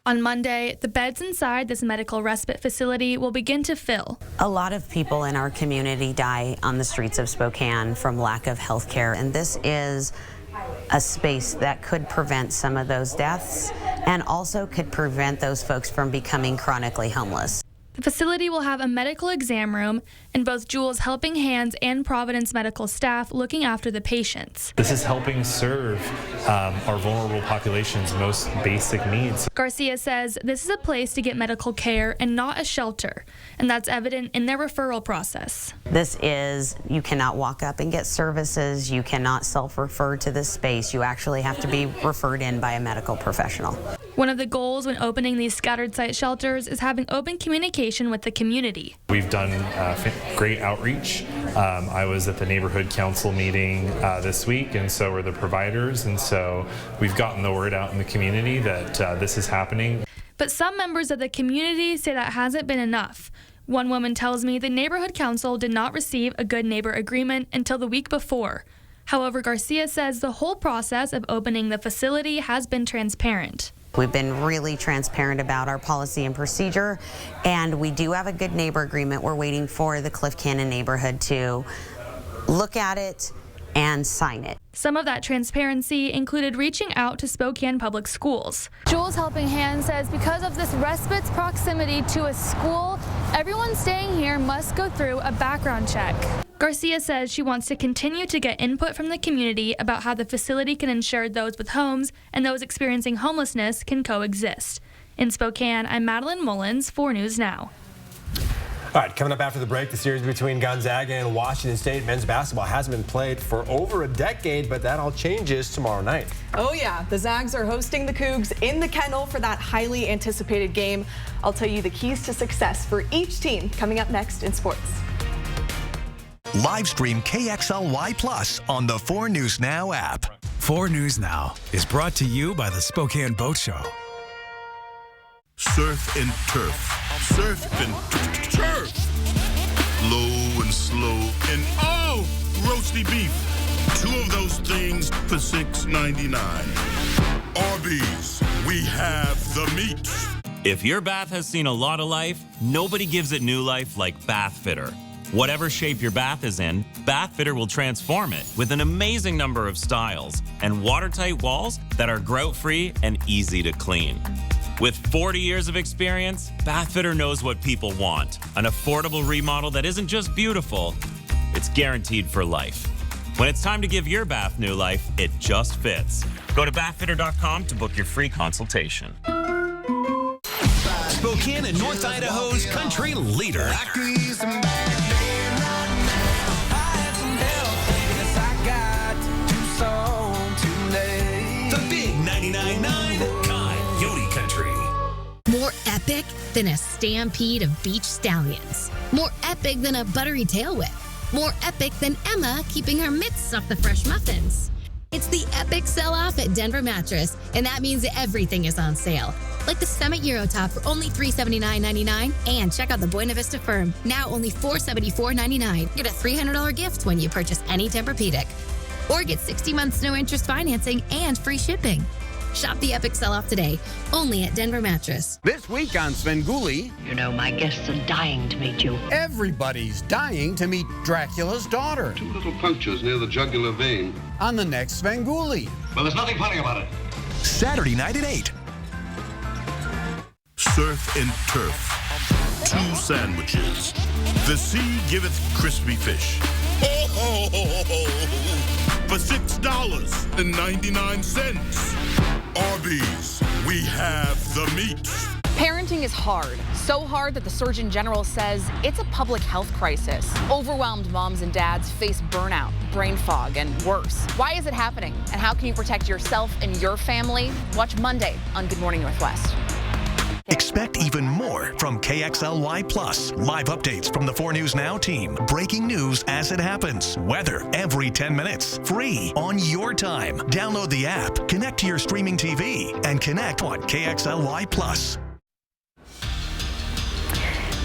On Monday, the beds inside this medical respite facility will begin to fill. A lot of people in our community die on the streets of Spokane from lack of health care, and this is a space that could prevent some of those deaths and also could prevent those folks from becoming chronically homeless. The facility will have a medical exam room and both Jules Helping Hands and Providence medical staff looking after the patients. This is helping serve our vulnerable population's most basic needs. Garcia says this is a place to get medical care and not a shelter, and that's evident in their referral process. This is, you cannot walk up and get services, you cannot self-refer to this space, you actually have to be referred in by a medical professional. One of the goals when opening these scattered site shelters is having open communication with the community. We've done great outreach. I was at the neighborhood council meeting this week, and so were the providers, and so we've gotten the word out in the community that this is happening. But some members of the community say that hasn't been enough. One woman tells me the neighborhood council did not receive a good neighbor agreement until the week before. However, Garcia says the whole process of opening the facility has been transparent. We've been really transparent about our policy and procedure, and we do have a good neighbor agreement. We're waiting for the Cliff Cannon neighborhood to look at it and sign it. Some of that transparency included reaching out to Spokane Public Schools. Jules Helping Hands says because of this respite's proximity to a school, everyone staying here must go through a background check. Garcia says she wants to continue to get input from the community about how the facility can ensure those with homes and those experiencing homelessness can coexist. In Spokane, I'm Madeline Mullins, 4 News Now. All right, coming up after the break, the series between Gonzaga and Washington State men's basketball hasn't been played for over a decade, but that all changes tomorrow night. Oh yeah, the Zags are hosting the Cougs in the Kennel for that highly anticipated game. I'll tell you the keys to success for each team coming up next in sports. Live stream KXLY Plus on the 4 News Now app. 4 News Now is brought to you by the Spokane Boat Show. Surf and turf. Surf and turf. Low and slow and roasty beef. 2 of those things for $6.99. Arby's, we have the meat. If your bath has seen a lot of life, nobody gives it new life like Bath Fitter. Whatever shape your bath is in, Bath Fitter will transform it with an amazing number of styles and watertight walls that are grout-free and easy to clean. With 40 years of experience, Bath Fitter knows what people want. An affordable remodel that isn't just beautiful, it's guaranteed for life. When it's time to give your bath new life, it just fits. Go to bathfitter.com to book your free consultation. Spokane and North Idaho's country leader. The big 99.9 Coyote Country. More epic than a stampede of beach stallions. More epic than a buttery tail whip. More epic than Emma keeping her mitts off the fresh muffins. It's the epic sell-off at Denver Mattress, and that means everything is on sale. Like the Summit Eurotop for only $379.99, and check out the Buena Vista Firm, now only $474.99. Get a $300 gift when you purchase any Tempur-Pedic. Or get 60 months no interest financing and free shipping. Shop the epic sell-off today, only at Denver Mattress. This week on Svengoolie. You know, my guests are dying to meet you. Everybody's dying to meet Dracula's daughter. 2 little punctures near the jugular vein. On the next Svengoolie. Well, there's nothing funny about it. Saturday night at 8. Surf and turf. 2 sandwiches. The sea giveth crispy fish. Ho, ho, ho, ho. For $6.99. Arby's, we have the meat. Parenting is hard, so hard that the Surgeon General says it's a public health crisis. Overwhelmed moms and dads face burnout, brain fog, and worse. Why is it happening? And how can you protect yourself and your family? Watch Monday on Good Morning Northwest. Expect even more from KXLY Plus. Live updates from the 4 News Now team. Breaking news as it happens. Weather every 10 minutes. Free on your time. Download the app, connect to your streaming TV, and connect on KXLY Plus.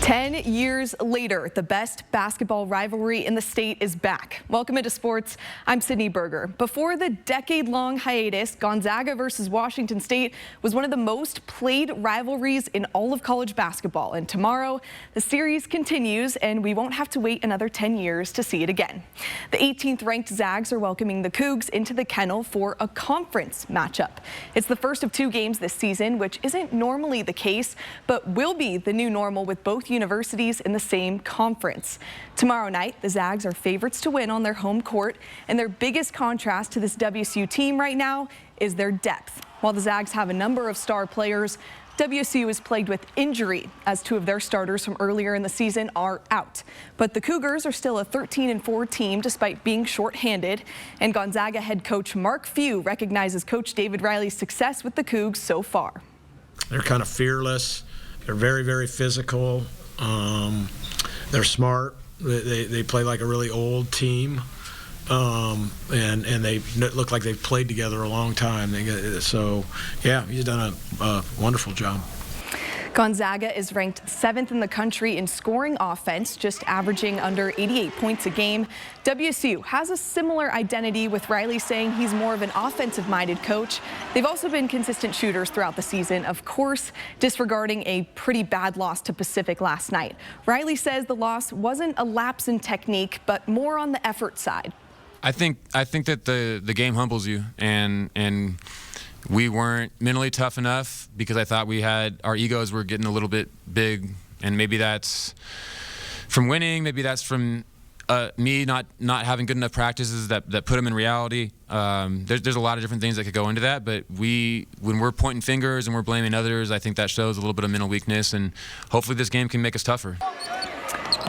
10 years later, the best basketball rivalry in the state is back. Welcome into sports. I'm Sydney Berger. Before the decade-long hiatus, Gonzaga versus Washington State was one of the most played rivalries in all of college basketball. And tomorrow, the series continues, and we won't have to wait another 10 years to see it again. The 18th ranked Zags are welcoming the Cougs into the kennel for a conference matchup. It's the first of 2 games this season, which isn't normally the case, but will be the new normal with both universities in the same conference. Tomorrow night, the Zags are favorites to win on their home court, and their biggest contrast to this WSU team right now is their depth. While the Zags have a number of star players, WSU is plagued with injury as 2 of their starters from earlier in the season are out. But the Cougars are still a 13-4 team despite being shorthanded, and Gonzaga head coach Mark Few recognizes Coach David Riley's success with the Cougs so far. They're kind of fearless. They're very, very physical. They're smart. They play like a really old team, and they look like they've played together a long time. So, yeah, he's done a wonderful job. Gonzaga is ranked 7th in the country in scoring offense, just averaging under 88 points a game. WSU has a similar identity, with Riley saying he's more of an offensive-minded coach. They've also been consistent shooters throughout the season, of course, disregarding a pretty bad loss to Pacific last night. Riley says the loss wasn't a lapse in technique, but more on the effort side. I think that the game humbles you, and we weren't mentally tough enough because I thought our egos were getting a little bit big, and maybe that's from winning, maybe that's from me not having good enough practices that put them in reality. There's a lot of different things that could go into that, but when we're pointing fingers and we're blaming others, I think that shows a little bit of mental weakness, and hopefully this game can make us tougher.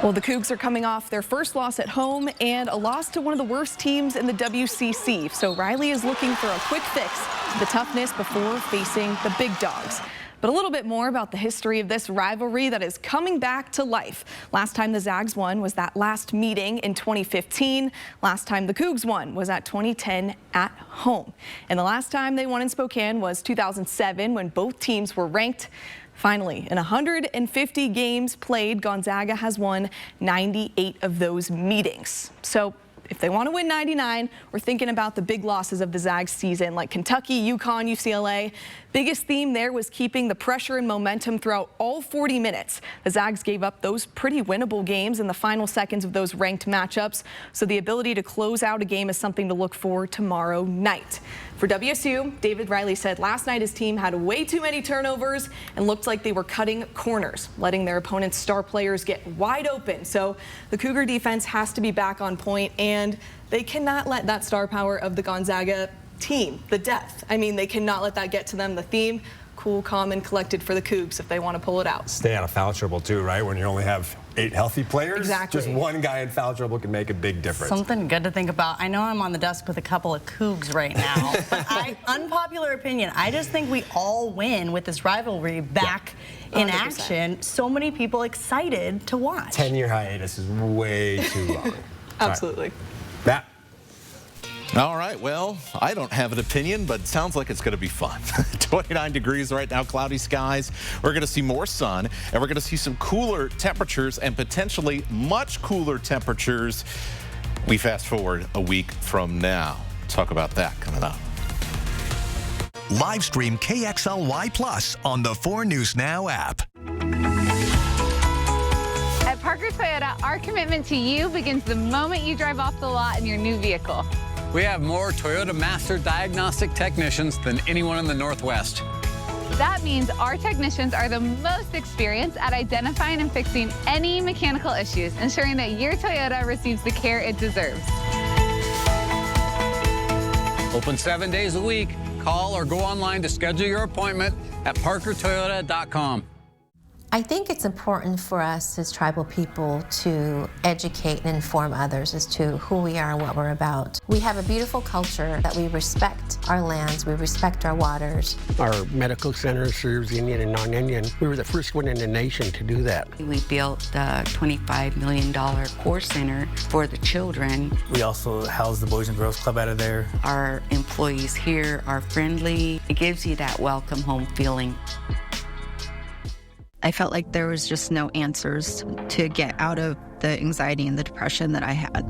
Well, the Cougs are coming off their first loss at home and a loss to one of the worst teams in the WCC. So Riley is looking for a quick fix to the toughness before facing the big dogs. But a little bit more about the history of this rivalry that is coming back to life. Last time the Zags won was that last meeting in 2015. Last time the Cougs won was at 2010 at home. And the last time they won in Spokane was 2007 when both teams were ranked. Finally, in 150 games played, Gonzaga has won 98 of those meetings. So if they want to win 99, we're thinking about the big losses of the Zags season, like Kentucky, UConn, UCLA. Biggest theme there was keeping the pressure and momentum throughout all 40 minutes. The Zags gave up those pretty winnable games in the final seconds of those ranked matchups, so the ability to close out a game is something to look for tomorrow night. For WSU, David Riley said last night his team had way too many turnovers and looked like they were cutting corners, letting their opponent's star players get wide open. So the Cougar defense has to be back on point, and they cannot let that star power of the Gonzaga team, the depth, I mean, they cannot let that get to them. The theme, cool, calm, and collected for the Cougs if they want to pull it out. Stay out of foul trouble too, right? When you only have 8 healthy players, exactly. Just one guy in foul trouble can make a big difference. Something good to think about. I know I'm on the desk with a couple of Cougs right now, but unpopular opinion, I just think we all win with this rivalry back in 100%. Action. So many people excited to watch. 10-year hiatus is way too long. Absolutely. Matt. All right, well, I don't have an opinion, but it sounds like it's going to be fun. 29 degrees right now, cloudy skies. We're going to see more sun, and we're going to see some cooler temperatures and potentially much cooler temperatures. We fast forward a week from now. Talk about that coming up. Live stream KXLY Plus on the 4 News Now app. At Parker Toyota, our commitment to you begins the moment you drive off the lot in your new vehicle. We have more Toyota Master Diagnostic technicians than anyone in the Northwest. That means our technicians are the most experienced at identifying and fixing any mechanical issues, ensuring that your Toyota receives the care it deserves. Open 7 days a week. Call or go online to schedule your appointment at parkertoyota.com. I think it's important for us as tribal people to educate and inform others as to who we are and what we're about. We have a beautiful culture that we respect our lands, we respect our waters. Our medical center serves Indian and non-Indian. We were the first one in the nation to do that. We built a $25 million core center for the children. We also house the Boys and Girls Club out of there. Our employees here are friendly. It gives you that welcome home feeling. I felt like there was just no answers to get out of the anxiety and the depression that I had.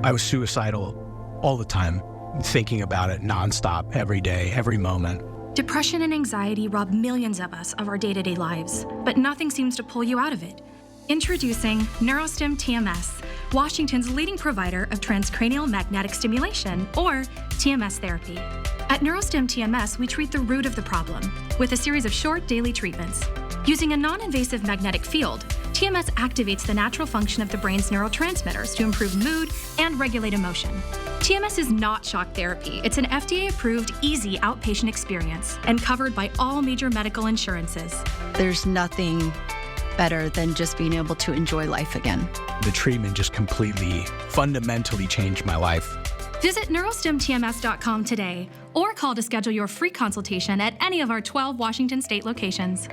I was suicidal all the time, thinking about it nonstop, every day, every moment. Depression and anxiety rob millions of us of our day-to-day lives, but nothing seems to pull you out of it. Introducing NeuroStim TMS, Washington's leading provider of transcranial magnetic stimulation, or TMS therapy. At NeuroStim TMS, we treat the root of the problem with a series of short daily treatments. Using a non-invasive magnetic field, TMS activates the natural function of the brain's neurotransmitters to improve mood and regulate emotion. TMS is not shock therapy. It's an FDA-approved, easy outpatient experience and covered by all major medical insurances. There's nothing better than just being able to enjoy life again. The treatment just completely, fundamentally changed my life. Visit neurostimtms.com today or call to schedule your free consultation at any of our 12 Washington state locations.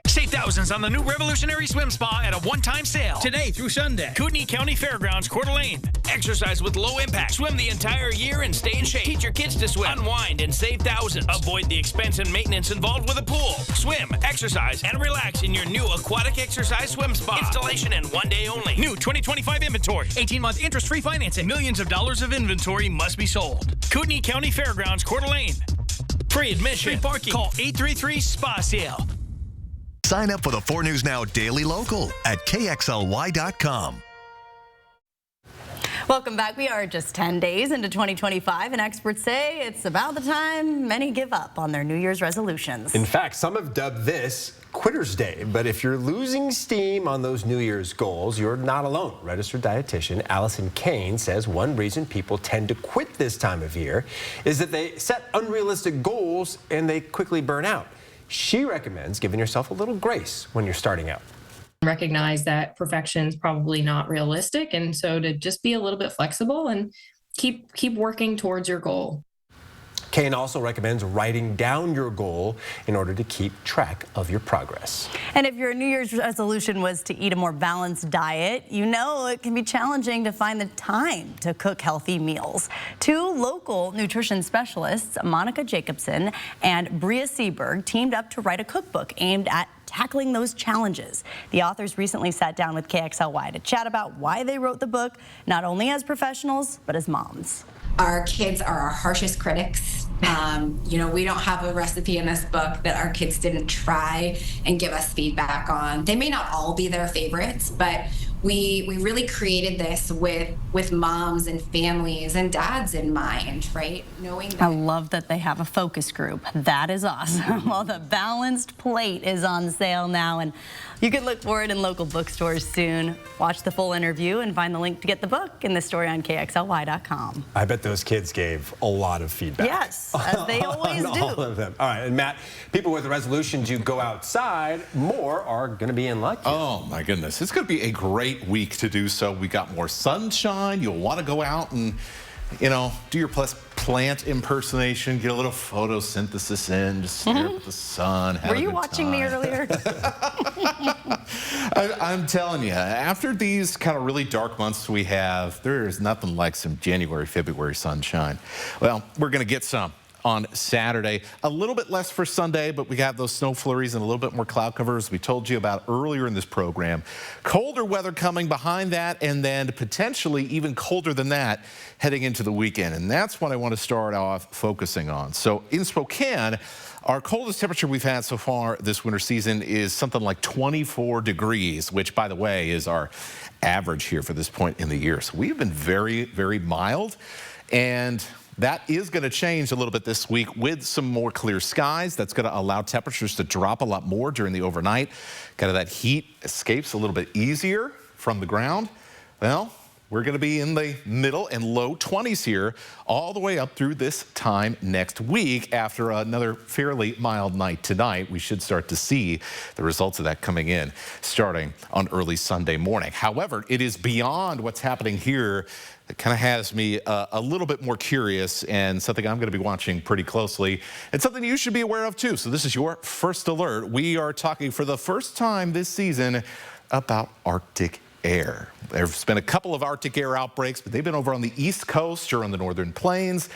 Save thousands on the new Revolutionary Swim Spa at a one-time sale. Today through Sunday. Kootenai County Fairgrounds, Coeur d'Alene. Exercise with low impact. Swim the entire year and stay in shape. Teach your kids to swim. Unwind and save thousands. Avoid the expense and maintenance involved with a pool. Swim, exercise, and relax in your new aquatic exercise swim spa. Installation in 1 day only. New 2025 inventory. 18-month interest-free financing. Millions of dollars of inventory must be sold. Kootenai County Fairgrounds, Coeur d'Alene. Free admission. Free parking. Call 833-SPA-SALE. Sign up for the 4 News Now Daily Local at KXLY.com. Welcome back. We are just 10 days into 2025, and experts say it's about the time many give up on their New Year's resolutions. In fact, some have dubbed this Quitter's Day. But if you're losing steam on those New Year's goals, you're not alone. Registered dietitian Allison Kane says one reason people tend to quit this time of year is that they set unrealistic goals and they quickly burn out. She recommends giving yourself a little grace when you're starting out. Recognize that perfection is probably not realistic, and so to just be a little bit flexible and keep working towards your goal. Kane also recommends writing down your goal in order to keep track of your progress. And if your New Year's resolution was to eat a more balanced diet, you know it can be challenging to find the time to cook healthy meals. Two local nutrition specialists, Monica Jacobson and Bria Seberg, teamed up to write a cookbook aimed at tackling those challenges. The authors recently sat down with KXLY to chat about why they wrote the book, not only as professionals, but as moms. Our kids are our harshest critics. We don't have a recipe in this book that our kids didn't try and give us feedback on. They may not all be their favorites, but we really created this with moms and families and dads in mind, right? Knowing that. I love that they have a focus group. That is awesome. Well, the Balanced Plate is on sale now, and you can look for it in local bookstores soon. Watch the full interview and find the link to get the book in the story on KXLY.com. I bet those kids gave a lot of feedback. Yes, as they always do. All of them. All right, and Matt, people with resolutions to go outside more are going to be in luck here. Oh, my goodness. It's going to be a great week to do so. We got more sunshine. You'll want to go out and do your plant impersonation, get a little photosynthesis in, just stare up at the sun. Were you watching me earlier? I'm telling you, after these kind of really dark months we have, there's nothing like some January, February sunshine. Well, we're going to get some on Saturday. A little bit less for Sunday, but we got those snow flurries and a little bit more cloud cover, as we told you about earlier in this program. Colder weather coming behind that, and then potentially even colder than that heading into the weekend. And that's what I want to start off focusing on. So in Spokane, our coldest temperature we've had so far this winter season is something like 24 degrees, which, by the way, is our average here for this point in the year. So we've been very, very mild, and that is going to change a little bit this week with some more clear skies. That's going to allow temperatures to drop a lot more during the overnight. Kind of that heat escapes a little bit easier from the ground. Well, we're going to be in the middle and low 20s here all the way up through this time next week. After another fairly mild night tonight, we should start to see the results of that coming in starting on early Sunday morning. However, it is beyond what's happening here. It kind of has me a little bit more curious, and something I'm going to be watching pretty closely, and something you should be aware of too. So this is your first alert. We are talking for the first time this season about Arctic air. There's been a couple of Arctic air outbreaks, but they've been over on the East Coast or on the northern plains.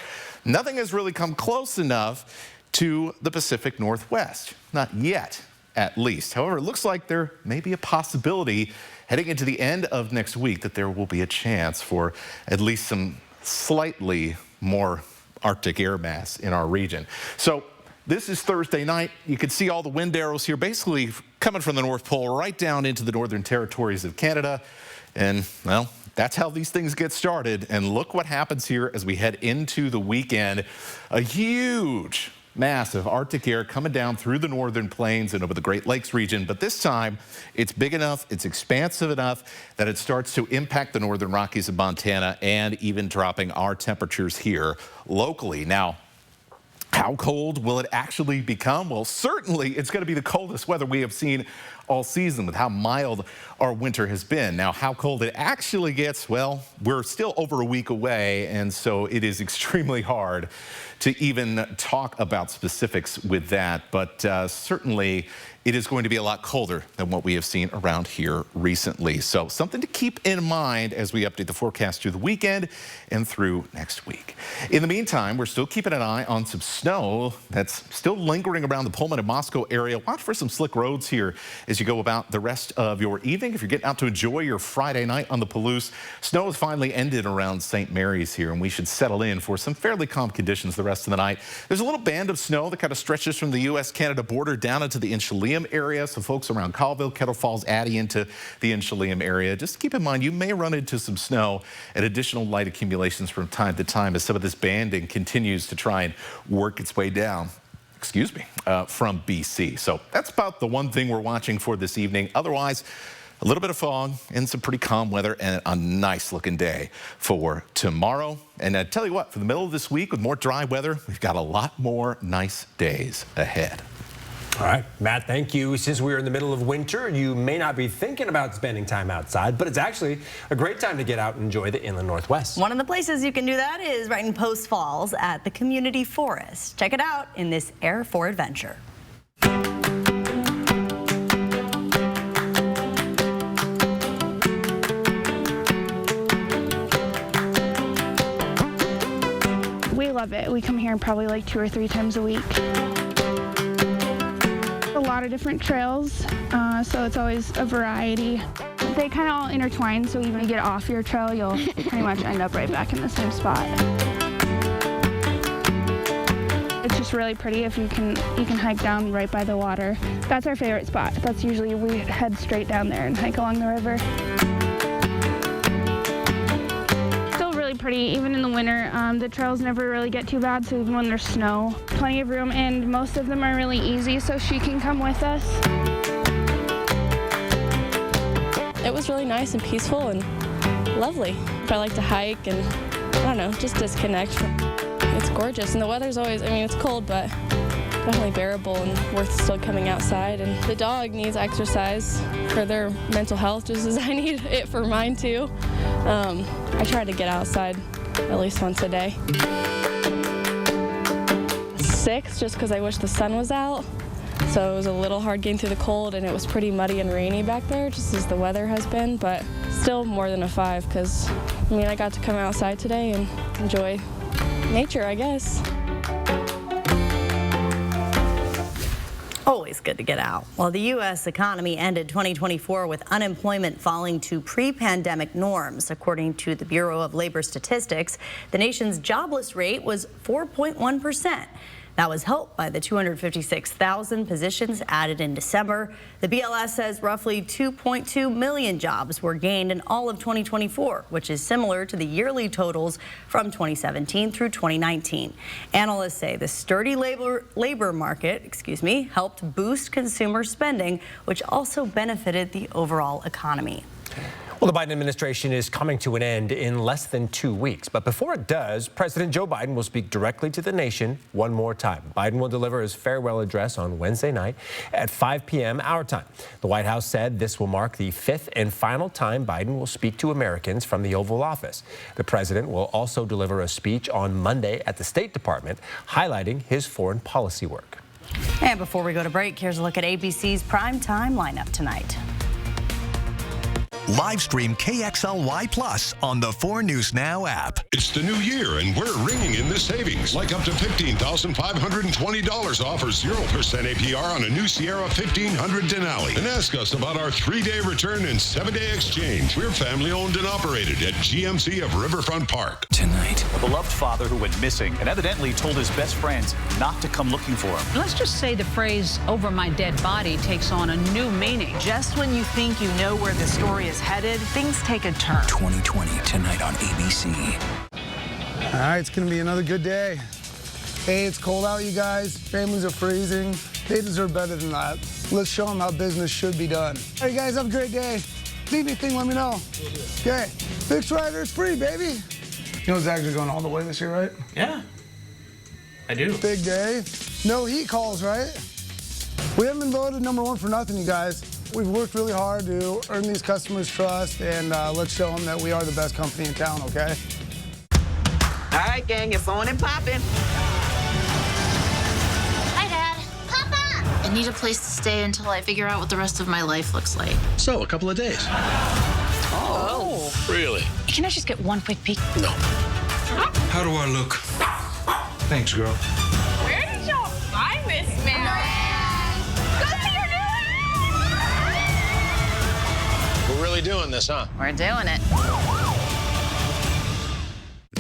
Nothing has really come close enough to the Pacific Northwest. Not yet, at least. However, it looks like there may be a possibility heading into the end of next week that there will be a chance for at least some slightly more Arctic air mass in our region. So this is Thursday night. You can see all the wind arrows here basically coming from the North Pole right down into the northern territories of Canada. And, well, that's how these things get started. And look what happens here as we head into the weekend. A huge mass of Arctic air coming down through the northern plains and over the Great Lakes region. But this time, it's big enough, it's expansive enough that it starts to impact the northern Rockies of Montana and even dropping our temperatures here locally. Now, how cold will it actually become? Well, certainly it's going to be the coldest weather we have seen all season with how mild our winter has been. Now, how cold it actually gets, well, we're still over a week away, and so it is extremely hard to even talk about specifics with that. But certainly it is going to be a lot colder than what we have seen around here recently. So something to keep in mind as we update the forecast through the weekend and through next week. In the meantime, we're still keeping an eye on some snow that's still lingering around the Pullman and Moscow area. Watch for some slick roads here as you go about the rest of your evening. If you're getting out to enjoy your Friday night on the Palouse, snow has finally ended around St. Mary's here, and we should settle in for some fairly calm conditions the rest of the night. There's a little band of snow that kind of stretches from the U.S.-Canada border down into the Inchelium area. So folks around Colville, Kettle Falls, adding into the Inchelium area, just keep in mind you may run into some snow and additional light accumulations from time to time as some of this banding continues to try and work its way down. From BC. So that's about the one thing we're watching for this evening. Otherwise, a little bit of fog and some pretty calm weather and a nice looking day for tomorrow. And I tell you what, for the middle of this week with more dry weather, we've got a lot more nice days ahead. All right, Matt, thank you. Since we're in the middle of winter, you may not be thinking about spending time outside, but it's actually a great time to get out and enjoy the inland Northwest. One of the places you can do that is right in Post Falls at the Community Forest. Check it out in this Air for Adventure. We love it. We come here probably like 2 or 3 times a week. A lot of different trails, so it's always a variety. They kind of all intertwine, so even if you get off your trail, you'll pretty much end up right back in the same spot. It's just really pretty if you can hike down right by the water. That's our favorite spot. That's usually we head straight down there and hike along the river. Pretty even in the winter. The trails never really get too bad, so even when there's snow, plenty of room, and most of them are really easy, so she can come with us. It was really nice and peaceful and lovely. I like to hike and, I don't know, just disconnect. It's gorgeous, and the weather's always, I mean, it's cold, but definitely bearable and worth still coming outside. And the dog needs exercise for their mental health just as I need it for mine too. I try to get outside at least once a day. 6, just because I wish the sun was out. So it was a little hard getting through the cold, and it was pretty muddy and rainy back there, just as the weather has been, but still more than a 5, because, I mean, I got to come outside today and enjoy nature, I guess. Always good to get out. Well, the U.S. economy ended 2024 with unemployment falling to pre-pandemic norms. According to the Bureau of Labor Statistics, the nation's jobless rate was 4.1%. That was helped by the 256,000 positions added in December. The BLS says roughly 2.2 million jobs were gained in all of 2024, which is similar to the yearly totals from 2017 through 2019. Analysts say the sturdy labor market, helped boost consumer spending, which also benefited the overall economy. Well, the Biden administration is coming to an end in less than 2 weeks. But before it does, President Joe Biden will speak directly to the nation one more time. Biden will deliver his farewell address on Wednesday night at 5 p.m. our time. The White House said this will mark the 5th and final time Biden will speak to Americans from the Oval Office. The president will also deliver a speech on Monday at the State Department, highlighting his foreign policy work. And before we go to break, here's a look at ABC's primetime lineup tonight. Live stream KXLY Plus on the 4 News Now app. It's the new year, and we're ringing in the savings, like up to $15,520 off or 0% APR on a new Sierra 1500 Denali. And ask us about our 3-day return and 7-day exchange. We're family owned and operated at GMC of Riverfront Park. Tonight, a beloved father who went missing and evidently told his best friends not to come looking for him. Let's just say the phrase "over my dead body" takes on a new meaning. Just when you think you know where the story is headed, things take a turn. 2020 tonight on ABC. All right, it's gonna be another good day. Hey, it's cold out, you guys. Families are freezing. They deserve better than that. Let's show them how business should be done. All right, guys, have a great day. Need anything, let me know. Okay, Fixed Rider is free, baby. You know Zags are going all the way this year, right? Yeah, I do. Big day. No heat calls, right? We haven't been voted #1 for nothing, you guys. We've worked really hard to earn these customers' trust, and let's show them that we are the best company in town, okay? All right, gang, it's on and popping. Hi, Dad. Papa! I need a place to stay until I figure out what the rest of my life looks like. So, a couple of days. Oh. Really? Can I just get one quick peek? No. How do I look? Thanks, girl. Where did y'all find this man? Go see your We're really doing this, huh? We're doing it.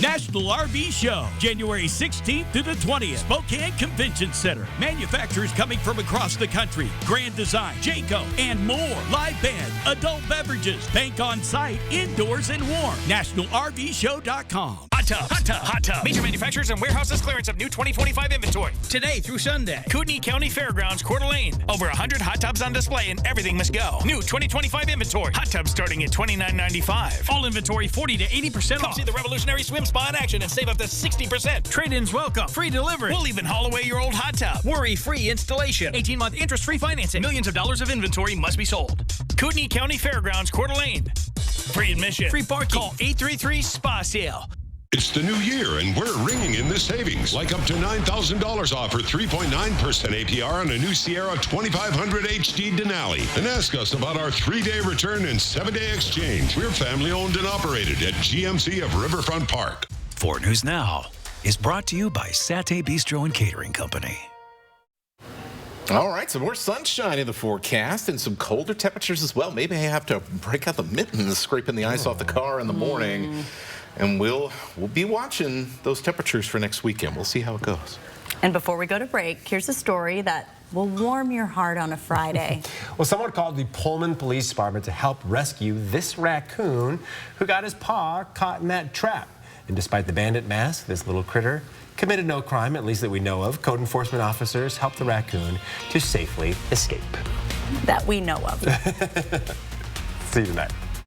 National RV Show, January 16th through the 20th, Spokane Convention Center. Manufacturers coming from across the country. Grand Design, Jayco, and more. Live band, adult beverages, bank on site, indoors and warm. NationalRVShow.com. Hot tub, hot tub, hot tub. Major manufacturers and warehouses clearance of new 2025 inventory. Today through Sunday. Kootenai County Fairgrounds, Coeur d'Alene. Over 100 hot tubs on display and everything must go. New 2025 inventory. Hot tubs starting at $29.95. All inventory 40 to 80% off. Come see the revolutionary swim spa in action and save up to 60%. Trade-ins welcome. Free delivery. We'll even haul away your old hot tub. Worry-free installation. 18-month interest-free financing. Millions of dollars of inventory must be sold. Kootenai County Fairgrounds, Coeur d'Alene. Free admission. Free parking. Call 833-SPA-SALE. It's the new year, and we're ringing in the savings, like up to $9,000 off or 3.9% APR on a new Sierra 2500 HD Denali. And ask us about our 3-day return and 7-day exchange. We're family owned and operated at GMC of Riverfront Park. 4 News Now is brought to you by Satay Bistro and Catering Company. All right, some more sunshine in the forecast and some colder temperatures as well. Maybe I have to break out the mittens, scraping the ice off the car in the morning. And we'll be watching those temperatures for next weekend. We'll see how it goes. And before we go to break, here's a story that will warm your heart on a Friday. Well, someone called the Pullman Police Department to help rescue this raccoon who got his paw caught in that trap. And despite the bandit mask, this little critter committed no crime, at least that we know of. Code enforcement officers helped the raccoon to safely escape. That we know of. See you tonight.